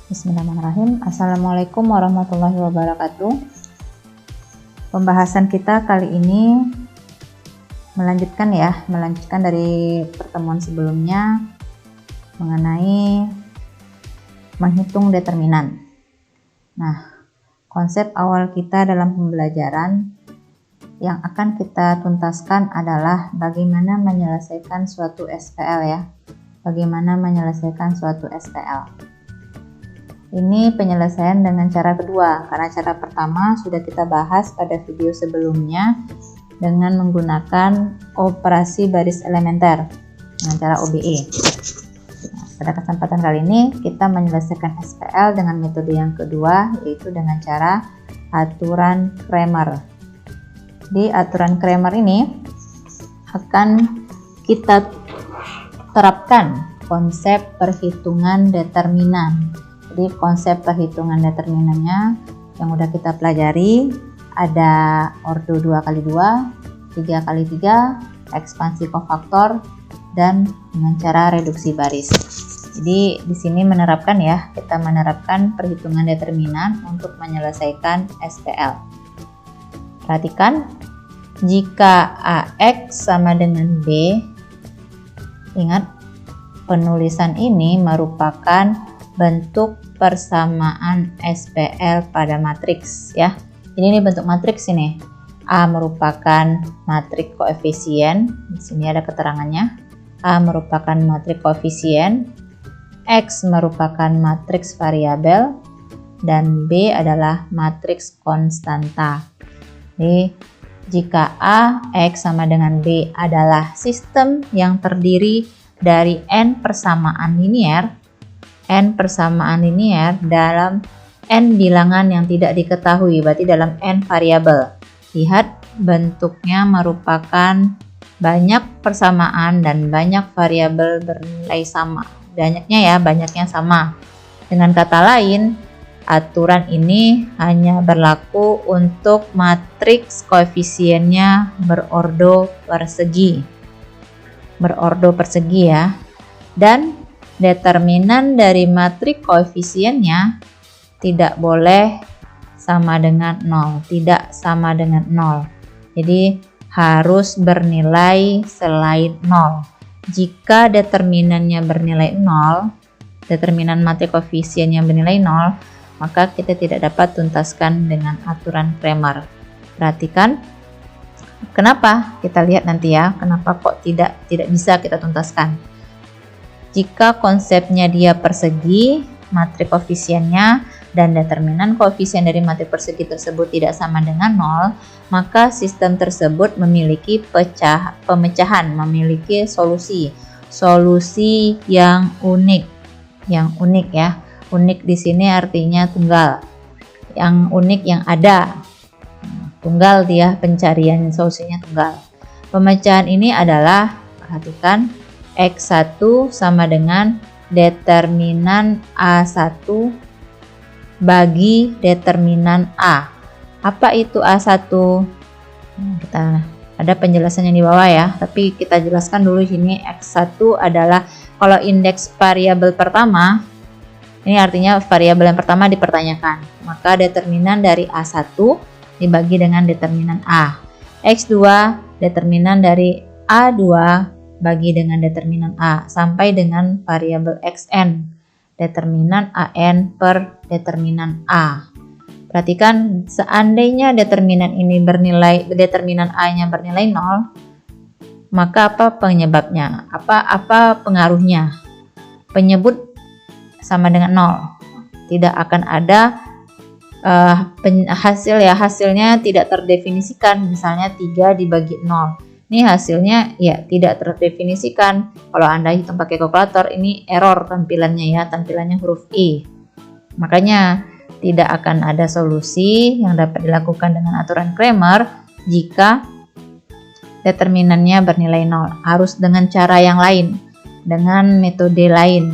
Bismillahirrahmanirrahim. Assalamualaikum warahmatullahi wabarakatuh. Pembahasan kita kali ini melanjutkan dari pertemuan sebelumnya mengenai menghitung determinan. Nah, konsep awal kita dalam pembelajaran yang akan kita tuntaskan adalah bagaimana menyelesaikan suatu SPL Bagaimana menyelesaikan suatu SPL. Ini penyelesaian dengan cara kedua, karena cara pertama sudah kita bahas pada video sebelumnya dengan menggunakan operasi baris elementer dengan cara OBE. Nah, pada kesempatan kali ini kita menyelesaikan SPL dengan metode yang kedua, yaitu dengan cara aturan Cramer. Di aturan Cramer ini akan kita terapkan konsep perhitungan determinan. Jadi konsep perhitungan determinannya yang udah kita pelajari ada ordo 2x2, 3x3, ekspansi kofaktor, dan dengan cara reduksi baris. Jadi di sini kita menerapkan perhitungan determinan untuk menyelesaikan SPL. Perhatikan, jika AX sama dengan B, ingat penulisan ini merupakan bentuk persamaan SPL pada matriks ya. Ini bentuk matriks ini. A merupakan matriks koefisien. Di sini ada keterangannya. A merupakan matriks koefisien, X merupakan matriks variabel, dan B adalah matriks konstanta. Jadi, jika A, X sama dengan B adalah sistem yang terdiri dari n persamaan linear dalam n bilangan yang tidak diketahui, berarti dalam n variabel. Lihat, bentuknya merupakan banyak persamaan dan banyak variabel bernilai sama. Banyaknya sama. Dengan kata lain, aturan ini hanya berlaku untuk matriks koefisiennya berordo persegi ya. Dan determinan dari matriks koefisiennya tidak boleh sama dengan 0, tidak sama dengan 0. Jadi harus bernilai selain 0. Jika determinannya bernilai 0, determinan matriks koefisiennya bernilai 0, maka kita tidak dapat tuntaskan dengan aturan Cramer. Perhatikan, kenapa? Kita lihat nanti ya, kenapa kok tidak bisa kita tuntaskan. Jika konsepnya dia persegi, matriks koefisiennya dan determinan koefisien dari matriks persegi tersebut tidak sama dengan 0, maka sistem tersebut memiliki pemecahan, memiliki solusi yang unik. Unik di sini artinya tunggal. Yang unik yang ada. Tunggal dia pencarian solusinya tunggal. Pemecahan ini adalah, perhatikan, X1 sama dengan determinan A1 bagi determinan A. Apa itu A1? Kita ada penjelasannya di bawah ya, tapi kita jelaskan dulu sini. X1 adalah kalau indeks variabel pertama, ini artinya variabel yang pertama dipertanyakan, maka determinan dari A1 dibagi dengan determinan A. X2 determinan dari A2 bagi dengan determinan A sampai dengan variabel Xn, determinan An per determinan A. Perhatikan, seandainya determinan A-nya bernilai 0, maka apa penyebabnya? Apa pengaruhnya? Penyebut sama dengan 0. Tidak akan ada hasilnya tidak terdefinisikan, misalnya 3 dibagi 0. Ini hasilnya ya tidak terdefinisikan. Kalau Anda hitung pakai kalkulator, ini error tampilannya huruf E. Makanya tidak akan ada solusi yang dapat dilakukan dengan aturan Cramer jika determinannya bernilai 0. Harus dengan cara yang lain, dengan metode lain.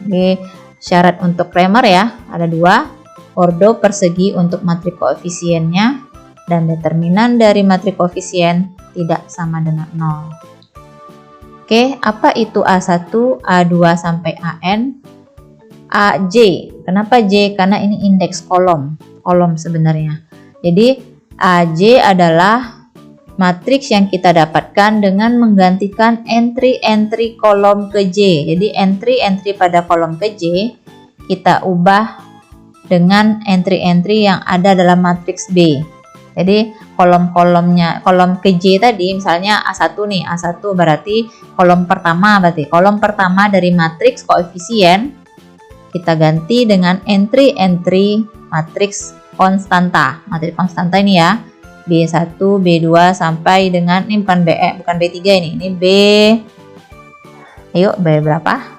Oke, syarat untuk Cramer ya, ada 2. Ordo persegi untuk matriks koefisiennya dan determinan dari matriks koefisien tidak sama dengan 0. Oke, apa itu A1, A2 sampai AN? AJ. Kenapa J? Karena ini indeks kolom sebenarnya. Jadi AJ adalah matriks yang kita dapatkan dengan menggantikan entry-entry kolom ke J. Jadi entry-entry pada kolom ke J kita ubah dengan entry-entry yang ada dalam matriks B. Jadi kolom-kolomnya, kolom ke J tadi misalnya A1 nih, A1 berarti kolom pertama, dari matriks koefisien kita ganti dengan entry-entry matriks konstanta. Matriks konstanta ini ya, B1, B2 sampai dengan ini bukan B3 ini B. Ayo B berapa?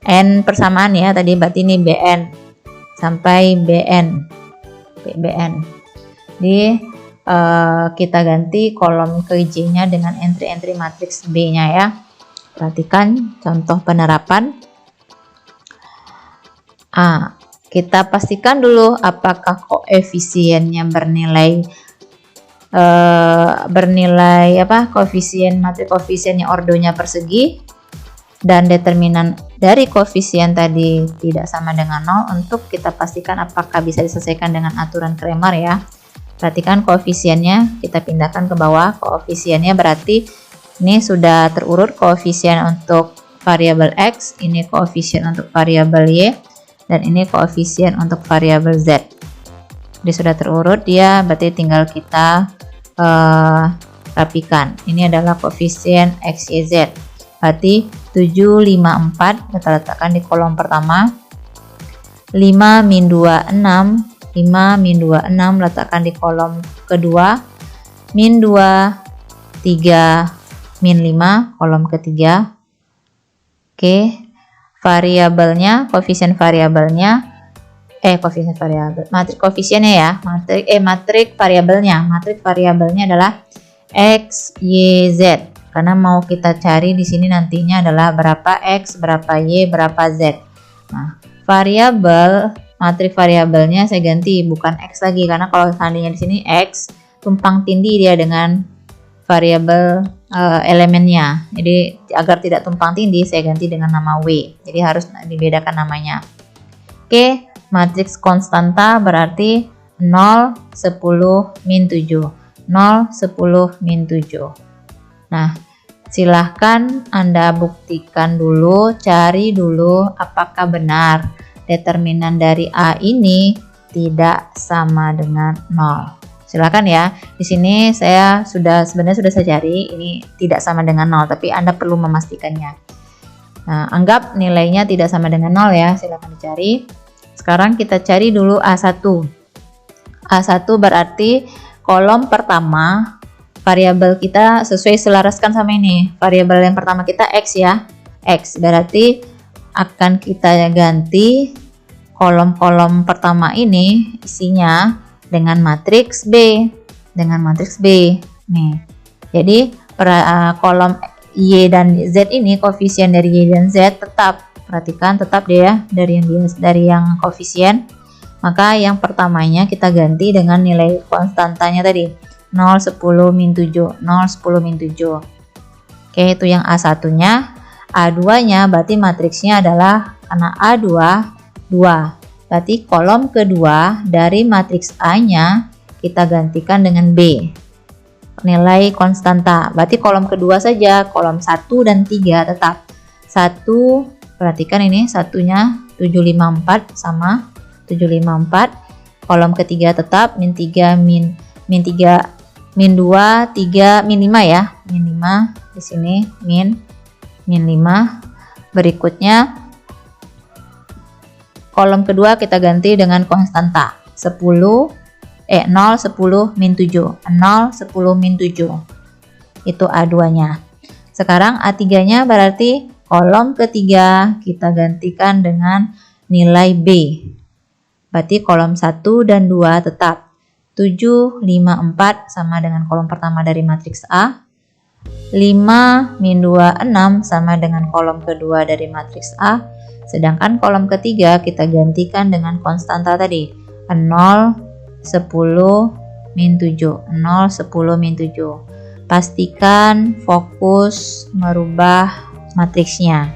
N persamaan ya tadi, berarti ini Bn sampai Bn. Jadi kita ganti kolom ke J-nya dengan entry-entry matriks B-nya ya. Perhatikan contoh penerapan. Kita pastikan dulu apakah koefisiennya bernilai koefisien matriks koefisiennya ordonya persegi dan determinan dari koefisien tadi tidak sama dengan 0. Untuk kita pastikan apakah bisa diselesaikan dengan aturan Kramer ya. Perhatikan koefisiennya, kita pindahkan ke bawah. Koefisiennya berarti ini sudah terurut koefisien untuk variabel X, ini koefisien untuk variabel Y, dan ini koefisien untuk variabel Z. Jadi sudah terurut dia, berarti tinggal kita rapikan. Ini adalah koefisien X, Y, Z. Berarti 754 kita letakkan di kolom pertama. 5 min 2 6, 5 min 2 6 letakkan di kolom kedua. Min 2 3 min 5 kolom ketiga. Oke. Variabelnya, koefisien variabelnya matriks koefisiennya ya, matriks variabelnya. Matriks variabelnya adalah X, Y, Z. Karena mau kita cari di sini nantinya adalah berapa X, berapa Y, berapa Z. Nah, matriks variabelnya saya ganti bukan X lagi, karena kalau seandainya di sini X tumpang tindih dia dengan variabel elemennya. Jadi agar tidak tumpang tindih saya ganti dengan nama W. Jadi harus dibedakan namanya. Oke, matriks konstanta berarti 0, 10, min 7. 0, 10, min 7. Nah, silahkan Anda buktikan dulu, cari dulu apakah benar determinan dari A ini tidak sama dengan 0. Silakan ya. Di sini saya sebenarnya sudah saya cari, ini tidak sama dengan 0, tapi Anda perlu memastikannya. Nah, anggap nilainya tidak sama dengan 0 ya, silakan dicari. Sekarang kita cari dulu A1. A1 berarti kolom pertama variabel kita sesuai selaraskan sama ini. Variabel yang pertama kita X ya. X berarti akan kita ganti kolom-kolom pertama ini isinya dengan matriks B. Nih. Jadi kolom Y dan Z ini, koefisien dari Y dan Z tetap. Perhatikan tetap deh ya dari yang koefisien. Maka yang pertamanya kita ganti dengan nilai konstantanya tadi. 0, 10, min 7. 0, 10, min 7. Oke, itu yang A1-nya. A2-nya berarti matriksnya adalah karena A2, 2. Berarti kolom kedua dari matriks A-nya kita gantikan dengan B. Nilai konstanta. Berarti kolom kedua saja, kolom 1 dan 3 tetap. 1, perhatikan ini satunya 754 sama 754. Kolom ketiga tetap min 3 min 2 3 min 5 ya. Min 5 di sini min 5. Berikutnya kolom kedua kita ganti dengan konstanta 0, 10, min 7. 0, 10, min 7. Itu A2-nya. Sekarang A3-nya berarti kolom ketiga kita gantikan dengan nilai B. Berarti kolom 1 dan 2 tetap. 7, 5, 4 sama dengan kolom pertama dari matriks A. 5, min 2, 6 sama dengan kolom kedua dari matriks A. Sedangkan kolom ketiga kita gantikan dengan konstanta tadi. 0, 10, min 7. 0, 10, min 7. Pastikan fokus merubah matriksnya.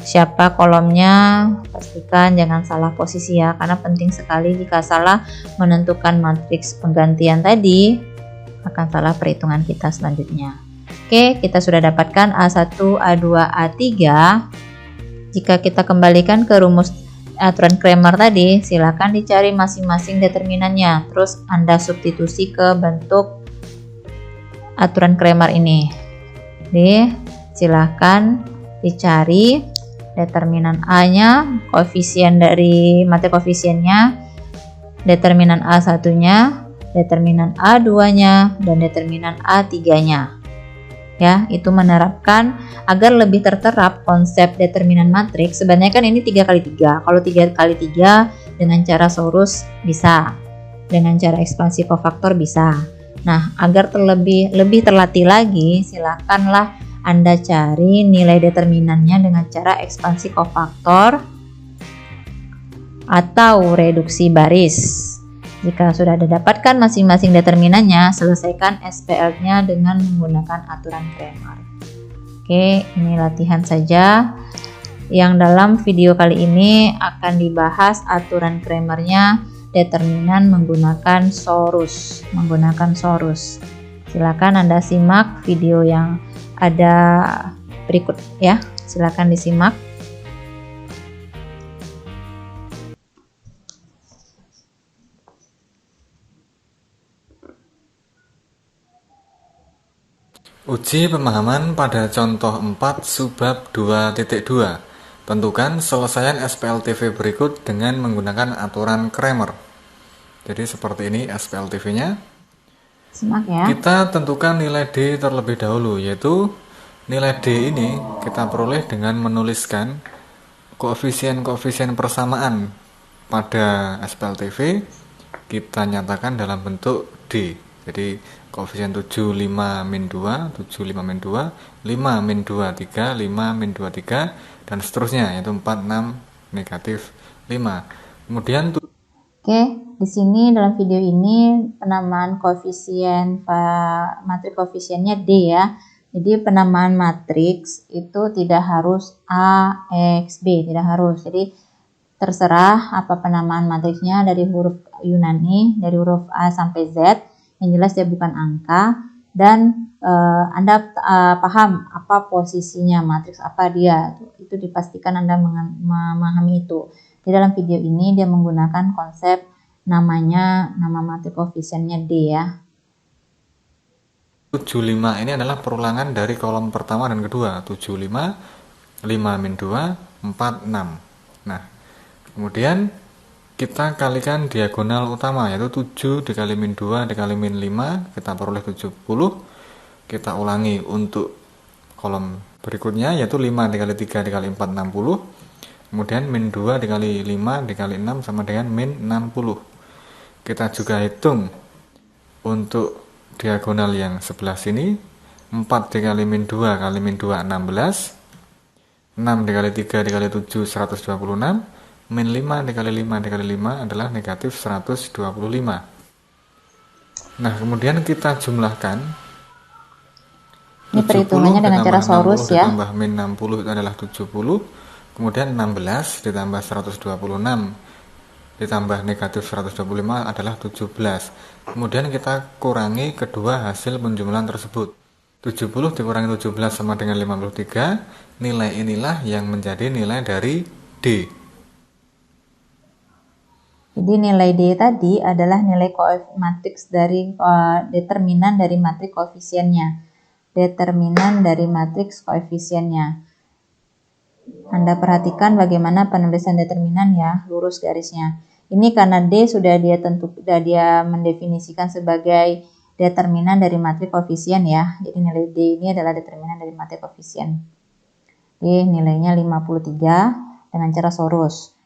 siapa kolomnya, pastikan jangan salah posisi ya, karena penting sekali jika salah menentukan matriks penggantian tadi akan salah perhitungan kita selanjutnya. Oke, kita sudah dapatkan A1, A2, A3. Jika kita kembalikan ke rumus aturan Cramer tadi, silakan dicari masing-masing determinannya, terus Anda substitusi ke bentuk aturan Cramer ini. Jadi, silakan dicari determinan A-nya, koefisien dari matrik koefisiennya, determinan A1-nya, determinan A2-nya, dan determinan A3-nya. Ya, itu menerapkan agar lebih terterap konsep determinan matriks. Sebenarnya kan ini 3x3. Kalau 3x3 dengan cara Sorus bisa, dengan cara ekspansi kofaktor bisa. Nah, agar lebih terlatih lagi, silakanlah Anda cari nilai determinannya dengan cara ekspansi kofaktor atau reduksi baris. Jika sudah didapatkan masing-masing determinannya, selesaikan SPL-nya dengan menggunakan aturan Cramer. Oke, ini latihan saja. Yang dalam video kali ini akan dibahas aturan Cramer-nya, determinan menggunakan Sorus. Silakan Anda simak video yang ada berikut ya. Silakan disimak. Uji pemahaman pada contoh 4 subbab 2.2. Tentukan selesaian SPLTV berikut dengan menggunakan aturan Cramer. Jadi seperti ini SPLTV-nya. Simak ya. Kita tentukan nilai D terlebih dahulu, yaitu nilai D ini kita peroleh dengan menuliskan koefisien-koefisien persamaan pada SPLTV kita nyatakan dalam bentuk D. Jadi koefisien 7, 5, min 2, 7, 5, min 2, 5, min 2, 3, 5, min 2, 3, dan seterusnya, yaitu 4, 6, negatif 5. Kemudian Oke, di sini dalam video ini penamaan koefisien matrik koefisiennya D ya. Jadi penamaan matriks itu tidak harus A, X, B, tidak harus. Jadi terserah apa penamaan matriksnya dari huruf Yunani, dari huruf A sampai Z. Yang jelas dia bukan angka dan Anda paham apa posisinya matriks, apa dia. Itu dipastikan Anda memahami itu. Di dalam video ini dia menggunakan konsep nama matrik koefisiennya D ya. 75 ini adalah perulangan dari kolom pertama dan kedua. 75, 5 min 2, 4, 6. Nah, kemudian kita kalikan diagonal utama, yaitu 7 dikali min 2 dikali min 5, kita peroleh 70. Kita ulangi untuk kolom berikutnya, yaitu 5 dikali 3 dikali 4, 60. Kemudian min 2 dikali 5 dikali 6 sama dengan min 60. Kita juga hitung untuk diagonal yang sebelah sini. 4 dikali min 2 kali min 2, 16. 6 dikali 3 dikali 7, 126. Min 5 dikali 5 dikali 5 adalah negatif 125. Nah, kemudian kita jumlahkan. Ini perhitungannya dengan cara Sorus ya. Ditambah min 60 itu adalah 70. Kemudian 16 ditambah 126 ditambah negatif 125 adalah 17. Kemudian kita kurangi kedua hasil penjumlahan tersebut. 70 dikurangi 17 sama dengan 53. Nilai inilah yang menjadi nilai dari D. Jadi nilai D tadi adalah nilai matriks dari determinan dari matriks koefisiennya. Determinan dari matriks koefisiennya. Anda perhatikan bagaimana penulisan determinan ya, lurus garisnya. Ini karena D sudah dia mendefinisikan sebagai determinan dari matriks koefisien ya. Jadi nilai D ini adalah determinan dari matriks koefisien. Oke, nilainya 53 dengan cara Sorus.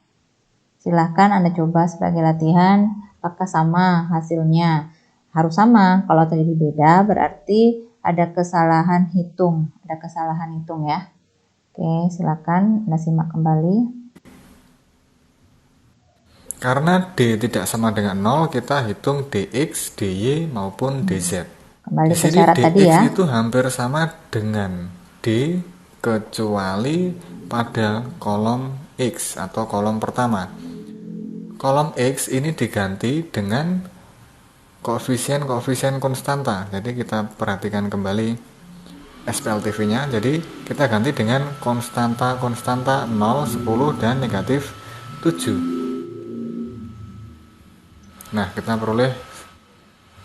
Silahkan Anda coba sebagai latihan, apakah sama hasilnya. Harus sama, kalau terjadi beda berarti ada kesalahan hitung. Ya. Oke, silakan Anda simak kembali. Karena D tidak sama dengan 0, kita hitung DX, DY maupun DZ. Kembali Di ke sini syarat DX tadi ya. itu hampir sama dengan D kecuali pada kolom X atau kolom pertama. Kolom X ini diganti dengan koefisien konstanta. Jadi kita perhatikan kembali SPLTV-nya. Jadi kita ganti dengan konstanta 0, 10, dan negatif 7. Nah, kita peroleh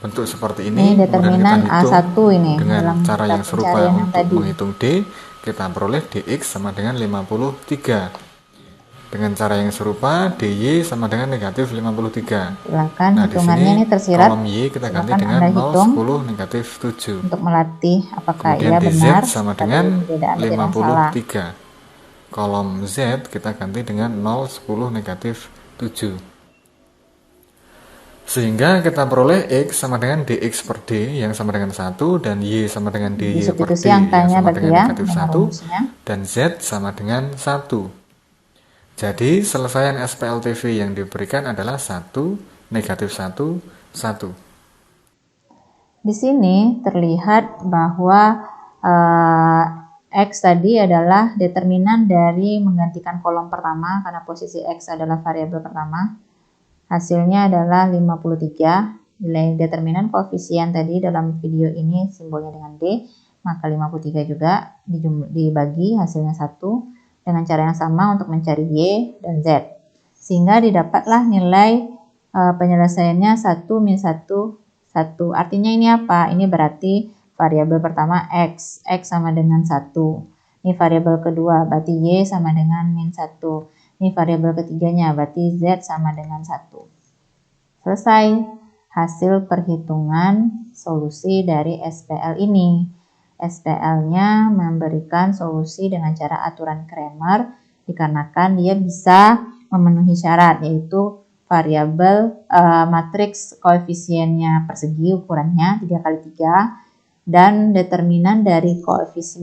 bentuk seperti ini. Determinan kemudian kita hitung A1 ini dengan dalam cara yang serupa pencarian untuk tadi. menghitung D. Kita peroleh dx sama dengan 53. Dengan cara yang serupa dy sama dengan negatif 53. Silakan Nah, hitungannya di sini ini tersirat. kolom y kita ganti Silakan dengan Anda 0, hitung 10, negatif 7. untuk melatih apakah Kemudian ia di benar z sama dari dengan perbedaan yang salah. 53. Kolom z kita ganti dengan 0, 10, negatif 7. Sehingga kita peroleh X sama dengan dx per D yang sama dengan 1, dan Y sama dengan dy per D yang sama dengan negatif 1, dan Z sama dengan 1. Jadi selesaian SPLTV yang diberikan adalah 1, negatif 1, 1. Di sini terlihat bahwa X tadi adalah determinan dari menggantikan kolom pertama karena posisi X adalah variabel pertama. Hasilnya adalah 53. Nilai determinan koefisien tadi dalam video ini simbolnya dengan D, maka 53 juga dibagi hasilnya 1 dengan cara yang sama untuk mencari Y dan Z. Sehingga didapatlah nilai penyelesaiannya 1 min 1, 1. Artinya ini apa? Ini berarti variabel pertama X sama dengan 1. Ini variabel kedua, berarti Y sama dengan min 1. Ini variabel ketiganya, berarti Z sama dengan 1. Selesai hasil perhitungan solusi dari SPL ini. SPL-nya memberikan solusi dengan cara aturan Cramer dikarenakan dia bisa memenuhi syarat, yaitu variabel matriks koefisiennya persegi ukurannya 3x3, dan determinan dari matriks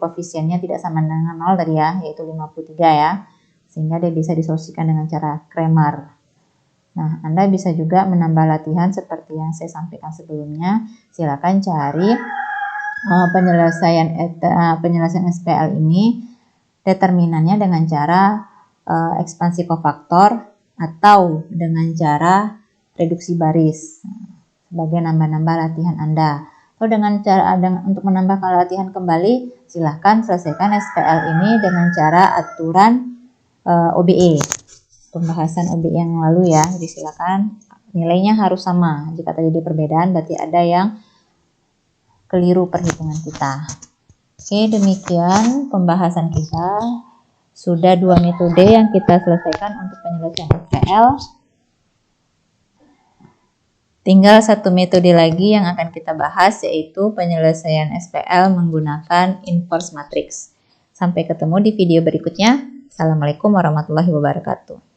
koefisiennya tidak sama dengan 0 tadi ya, yaitu 53 ya. Sehingga dia bisa disolusikan dengan cara Cramer. Nah, Anda bisa juga menambah latihan seperti yang saya sampaikan sebelumnya. Silakan cari penyelesaian SPL ini, determinannya dengan cara ekspansi kofaktor atau dengan cara reduksi baris sebagai nambah-nambah latihan Anda. Atau dengan cara untuk menambah latihan kembali, silahkan selesaikan SPL ini dengan cara aturan OBE, pembahasan OBE yang lalu ya. Jadi silakan nilainya harus sama. Jika terjadi perbedaan berarti ada yang keliru perhitungan kita. Oke, demikian pembahasan kita. Sudah 2 metode yang kita selesaikan untuk penyelesaian SPL. Tinggal 1 metode lagi yang akan kita bahas, yaitu penyelesaian SPL menggunakan inverse matrix. Sampai ketemu di video berikutnya. Assalamualaikum warahmatullahi wabarakatuh.